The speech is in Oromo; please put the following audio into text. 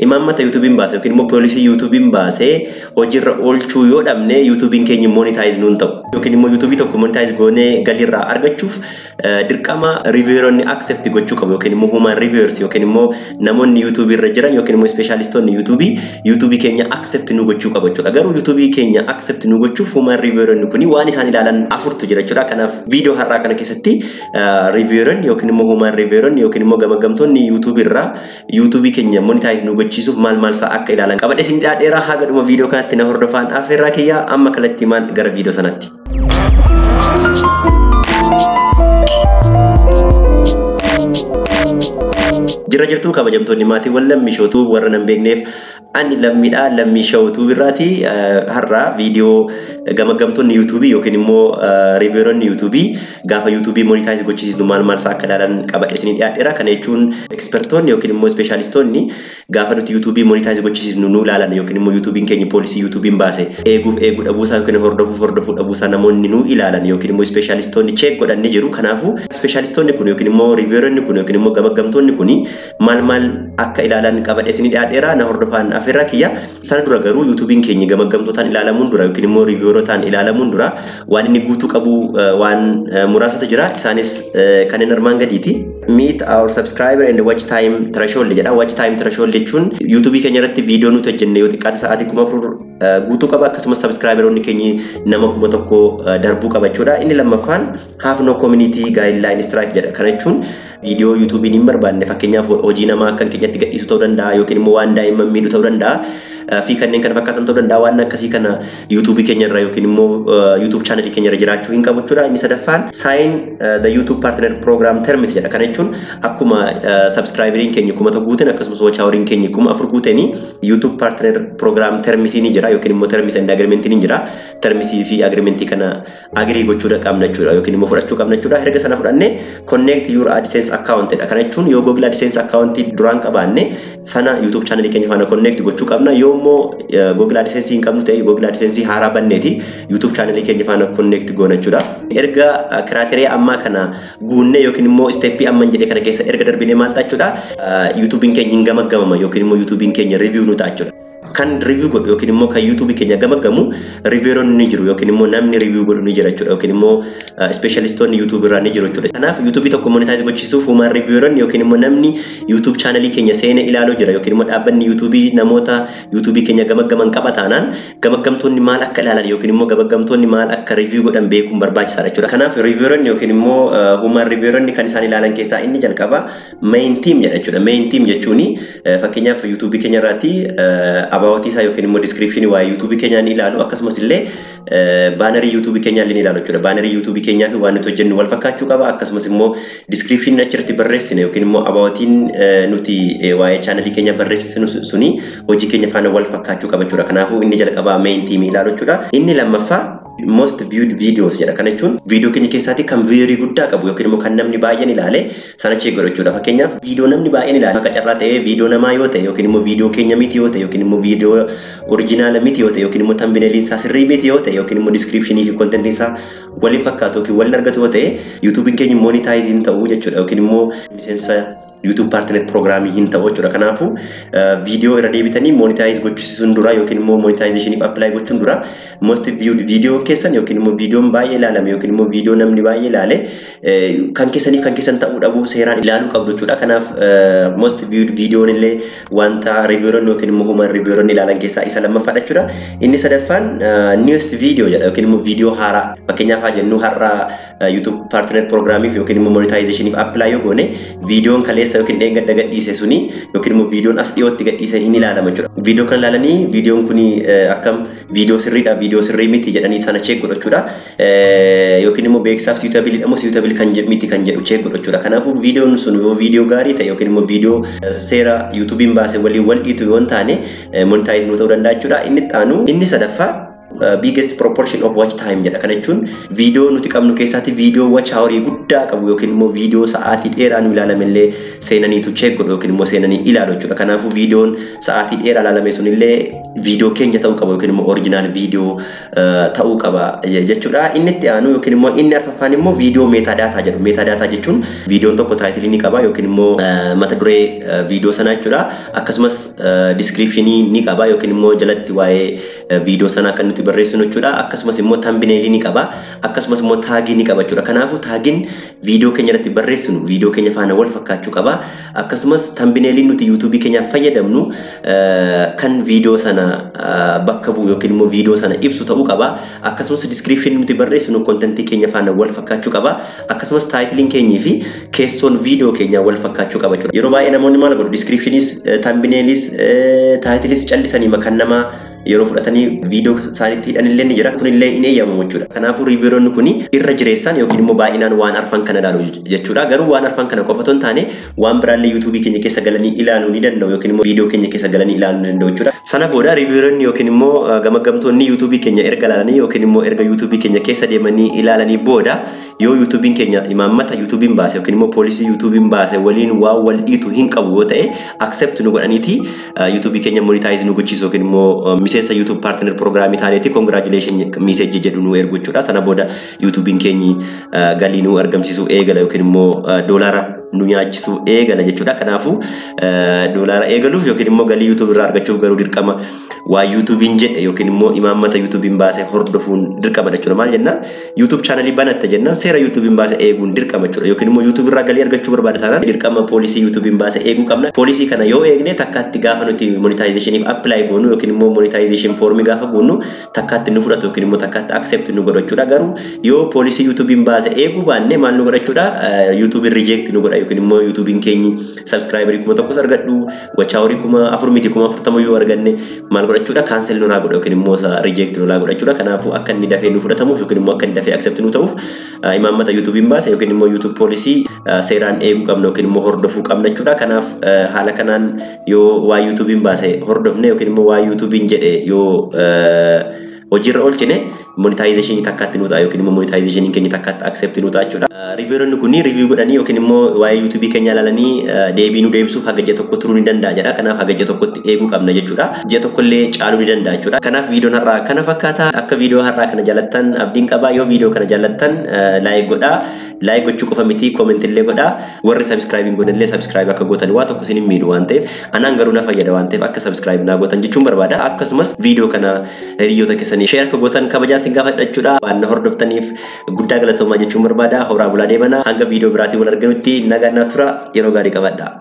imaammata YouTube'n baase yookiin immoo poolisii YouTube'n baase hojiirra oolchuu yoo dhabne YouTube'n keenya monetize nuun ta'u yookiin immoo YouTube tokko monetize goonee galirraa argachuuf dirqama revieweronni accept gochuu qabu yookiin immoo human reviewers yookiin immoo namoonni YouTube irra jiran yookiin immoo specialistonni YouTube keenya accept nu gochuu qabu jechuudha. Garuu YouTube keenya accept nu gochuuf human revieweronni kuni waan isaan ilaalan afurtu jira jechuudha. Kanaaf video har'aa kana keessatti revieweronni yookiin immoo human revieweronni yookiin immoo gamagamtoonni YouTube irraa YouTube keenya monetize nu gochisuuf maal isaa akka ilaalan qabadhe isin dhiyaadheera. Haga dhuma video kanatti na hordofaan afeerraa kiyya amma kalatti maan gara video sanatti. Jira jirtu kabajamtoonni maatiiwwan lammishootuu warra nan beekneef ani lammiidha lammishootuu birraati har'a video gamagamtoonni YouTube yookiin immoo revieweronni YouTube gaafa YouTube monetize gochisiisnu maal isaa akka ilaalan qabadhe isin dhiyaadheera. Kana jechuun expertonni yookiin immoo specialistonni gaafa nuti YouTube monetize gochisiisnu nu ilaalan yookiin immoo YouTube'n keenya poolisii YouTube'n baase eeguu dhabuusaa yookiin hordofuu dhabuusaa namoonni nu ilaalan yookiin immoo specialistonni check godhanii jiru. Kanaafuu specialistonni kun yookiin immoo revieweronni kun yookiin immoo gamagamtoonni kun maal akka ilaalan qabadhe isin dhiyaadheera. Na hordofaan afeerraa kiyya. Sana dura garuu YouTube'n keenya gamagamtootaan ilaalamuun dura yookiin immoo reviewerotaan ilaalamuun dura waan inni guutuu qabu waan muraasatu jira. Isaanis kanneen armaan gadiiti. Meet our subscriber and watch time threshold jedha. Watch time threshold jechuun YouTube keenya irratti video nuti hojjenne yoo xiqqaate sa'aatii 4,000 guutuu qaba. Akkasumas subscriberonni keenya nama 1,000 darbuu qaba jechuudha. Inni lammaffaan have no community guideline strike jedha. Kana jechuun video YouTube hin barbaanne fakkeenyaaf hojii namaa akkan keenyatti gadhiisu ta'uu danda'a yookiin immoo waan daa'imman miidhu ta'uu danda'a fi kanneen kana fakkaatan ta'uu danda'a. Waan akkasii kana YouTube keenya irra yookiin immoo YouTube channel keenya irra jiraachuu hin qabu jechuudha. Inni sadaffaan sign the YouTube partner program terms jedha. Kana jechuun akkuma subscriberiin keenya 1,000 guuteen akkasumas watch houriin keenya 4,000 guuteeni YouTube partner program terms ni jira yookiin immoo terms and agreement ni jira. Terms fi agreement kana agree gochuudha qabna jechuudha yookiin immoo fudhachuu qabna jechuudha. Erga sana fudhanne connect your AdSense account dha. Kana jechuun yoo Google AdSense account duraan qabaanne sana YouTube channel keenya faana connect gochuu qabna. Yoo immoo Google AdSense hin qabnu ta'e Google AdSense haaraa banneeti YouTube channel keenya faana connect goona jechuudha. Erga criteria amma kana guunne yookiin immoo step amma jedhee kana keessa erga darbine maal ta'a jechuudha. YouTube'n keenya hin gamagamama yookiin immoo YouTube'n keenya review nu ta'a jechuudha. Kan review godhu yookiin immoo kan YouTube keenya gamagamu revieweronni ni jiru yookiin immoo namni review godhu ni jira jechuudha yookiin immoo specialistonni YouTube irraa ni jiru jechuudha. Kanaaf YouTube tokko monetize gochisuuf human revieweronni yookiin immoo namni YouTube channel keenya seenee ilaaluu jira yookiin immoo dhaabbanni YouTube namoota YouTube keenya gamagaman qaba taanaan gamagamtoonni maal akka ilaalan yookiin immoo gamagamtoonni maal akka review godhan beekuun barbaachisaadha jechuudha. Kanaaf revieweronni yookiin immoo human revieweronni kan isaan ilaalan keessaa inni jalqaba main team jedha jechuudha. Main team jechuun fakkeenyaaf YouTube keenya irratti about isa yookiin immoo description waa YouTube keenya ni ilaalu akkasumas illee banner YouTube keenya ni ilaalu jechuudha. Banner YouTube keenya fi waan nuti hojjennu wal fakkaachuu qaba. Akkasumas immoo description achirratti barreessine yookiin immoo abaatiin nuti waa'ee channel keenya barreessinu suni hojii keenya faana wal fakkaachuu qaba jechuudha. Kanaafuu inni jalqaba main team ilaalu jechuudha. Inni lammaffaa most viewed videos jedha. Kana jechuun video keenya keessatti kan viewerii guddaa qabu yookiin immoo kan namni baay'een ilaale sana check godha jechuudha. Fakkeenyaaf video namni baay'een ilaale akka carraa ta'ee video namaa yoo ta'e yookiin immoo video keenya miti yoo ta'e yookiin immoo video original miti yoo ta'e yookiin immoo thumbnail isaa sirrii miti yoo ta'e yookiin immoo description fi content isaa waliin fakkaatu yookiin waliin argatu yoo ta'e YouTube'n keenya monetize hin ta'u jechuudha yookiin immoo miseensa YouTube partner program hin ta'u jechuudha. Kanaafuu video irra deebitanii monetize gochisuun dura yookiin immoo monetization if apply gochuun dura most viewed video keessan yookiin immoo videoon baay'ee ilaalame yookiin immoo video namni baay'ee ilaale kan keessaniif kan keessan ta'uu dhabuu seeraan ilaaluu qabdu jechuudha. Kanaaf most viewed videoon illee wanta revieweronni yookiin immoo human revieweronni ilaalan keessaa isa lammaffaadha jechuudha. Inni sadaffaan newest video jedha yookiin immoo video haaraa fakkeenyaaf haa jennu har'a YouTube partner programiif yookiin immoo monetization if apply yoo goone videoon kaleessa yookiin dheengadda gadhiise suni yookiin immoo videoon as dhiyootti gadhiise hin ilaalama jechuudha. Video kan ilaalanii videoon kun akkam video sirriidha video sirrii miti jedhanii sana check godhachuudha. Yookiin immoo beeksisaaf suitable dha moo suitable kan miti kan jedhu check godhachuudha. Kanaafuu videoon sun yoo video gaarii ta'e yookiin immoo video seera YouTube'n baase waliin wal dhiitu yoo hin taane monetize nu ta'uu danda'a jechuudha. Inni itti aanu inni sadaffaa biggest proportion of watch time jedha. Kana jechuun viidiyoo nuti qabnu keessatti viidiyoo watch hour guddaa qabu yookiin immoo viidiyoo sa'aatii dheeraa nu ilaalamellee seenaniitu check godhu yookiin immoo seenanii ilaalu jechuudha. Kanaafuu viidiyoon sa'aatii dheeraa ilaalame sunillee viidiyoo keenya ta'uu qaba yookiin immoo original viidiyoo ta'uu qaba jechuudha. Inni itti aanu yookiin immoo inni arfaffaan immoo viidiyoo metadata jedhu. Metadata jechuun viidiyoon tokko taayitilii ni qaba yookiin immoo mata duree viidiyoo sanaa jechuudha. Akkasumas descriptionii ni qaba yookiin immoo jalatti waa'ee viidiyoo sanaa kan nuti barreessinu jechuudha. Akkasumas immoo thumbnail ni qaba. Akkasumas immoo taagii ni qaba jechuudha. Kanaafuu taagiin viidiyoo keenya irratti barreessinu viidiyoo keenya faana wal fakkaachuu qaba. Akkasumas thumbnailiin nuti YouTube keenyaaf fayyadamnu kan viidiyoo sana bakka bu'u yookiin immoo viidiyoo sana ibsu ta'uu qaba. Akkasumas description nuti barreessinu contentii keenya faana wal fakkaachuu qaba. Akkasumas taayitiliin keenyii fi keessoon viidiyoo keenya wal fakkaachuu qaba jechuudha. Yeroo baay'ee namoonni maal godhu descriptionis thumbnailis taayitilis callisanii makan namaa yeroo fudhatanii viidiyoo isaaniitti hidhan illee ni jira. Kun illee hin eeyyamamu jechuudha. Kanaafuu riiviiroonni kun irra jireessaan yookiin immoo baay'inaan waan arfan kana ilaalu jechuudha. Garuu waan arfan kana qofa otoo hin taane waan biraallee YouTube keenya keessa galanii ilaaluu ni danda'u yookiin immoo viidiyoo keenya keessa galanii ilaaluu ni danda'u jechuudha. Sana booda riiviiroonni yookiin immoo gamaggamtoonni YouTube keenya erga ilaalanii yookiin immoo erga YouTube keenya keessa deemanii ilaalanii booda yoo YouTube keenya imaammata YouTube baase yookiin immoo poolisii YouTube baase waliin waa wal dhiitu hin qabu yoo ta'e accept nu godhaniiti YouTube keenya monetize nu gochiisu yookiin immoo miseensa YouTube partner programii taaneeti congratulation message jedhu nu ergu jechuudha. Sana booda YouTube keenyi galii nu argamsiisu eegala yookiin immoo doolaara nu nyaachisu eegala jechuudha. Kanaafuu doolaara eegaluuf yookiin immoo galii YouTube irraa argachuuf garuu dirqama waa YouTube jedhe yookiin immoo imaammata YouTube baase hordofuun dirqama jechuudha. Maal jennaan YouTube channel banatte jennaan seera YouTube baase eeguun dirqama jechuudha. Yookiin immoo YouTube irraa galii argachuu barbaada taanaan dirqama poolisii YouTube baase eeguu qabna. Poolisii kana yoo eegne takkaatti gaafa nuti monetizationiif apply goonu yookiin immoo monetization form gaafa goonu takkaatti nu fudhatu yookiin immoo takkaatti accept nu godhu jechuudha. Garuu yoo poolisii YouTube baase eeguu baanne maal nu godha jechuudha? YouTube reject nu godha yookiin immoo YouTube keenyi subscriber kuma tokkos argadhu watch hour kuma 440 yoo arganne maal godha jechuudha? Cancel nu godha yookiin immoo reject nu godha jechuudha. Kanaafuu akka inni dafee nu fudhatamuuf yookiin immoo akka inni dafee accept nu ta'uuf imaammata YouTube baase yookiin immoo YouTube poolisii seeraan eeguu qabna yookiin immoo hordofuu qabna jechuudha. Kanaaf haala kanaan yoo waa YouTube baase hordofne yookiin immoo waa YouTube jedhe yoo hojiirra oolchine monetization takkaatti nu ta'a yookiin immoo monetization keenya takkaatti accept nu ta'a jechuudha. Riiviiroonni kun review godhanii yookiin immoo waa'ee YouTube keenya ilaalanii deebii nu deebisuuf haga ji'a tokko turuu ni danda'a jedha. Kanaaf haga ji'a tokkotti eeguu qabna jechuudha. Ji'a tokkollee caaluu ni danda'a jechuudha. Kanaaf viidiyoon har'aa kana fakkaata. Akka viidiyoo har'aa kana jaallattan abdiin qaba. Yoo viidiyoo kana jaallattan like godhaa. Like gochuu qofa miti comment illee godhaa. Warri subscribing godhanillee subscribe akka gootan waa tokko isin hin miidhu waan ta'eef anaan garuu na fayyada waan ta'eef akka subscribe naa gootan jechuun barbaada. Akkasumas viidiyoo kana hiriyoota keessanii share akka gootan kabajaa isin gaafadha jechuudha. Waan na hordoftaniif guddaa galatoomaa jechuun barbaada. Horaa bulaa deemanaa hanga viidiyoo biraatiin wal arganutti nagaa naa tura yeroo gaarii qabadhaa.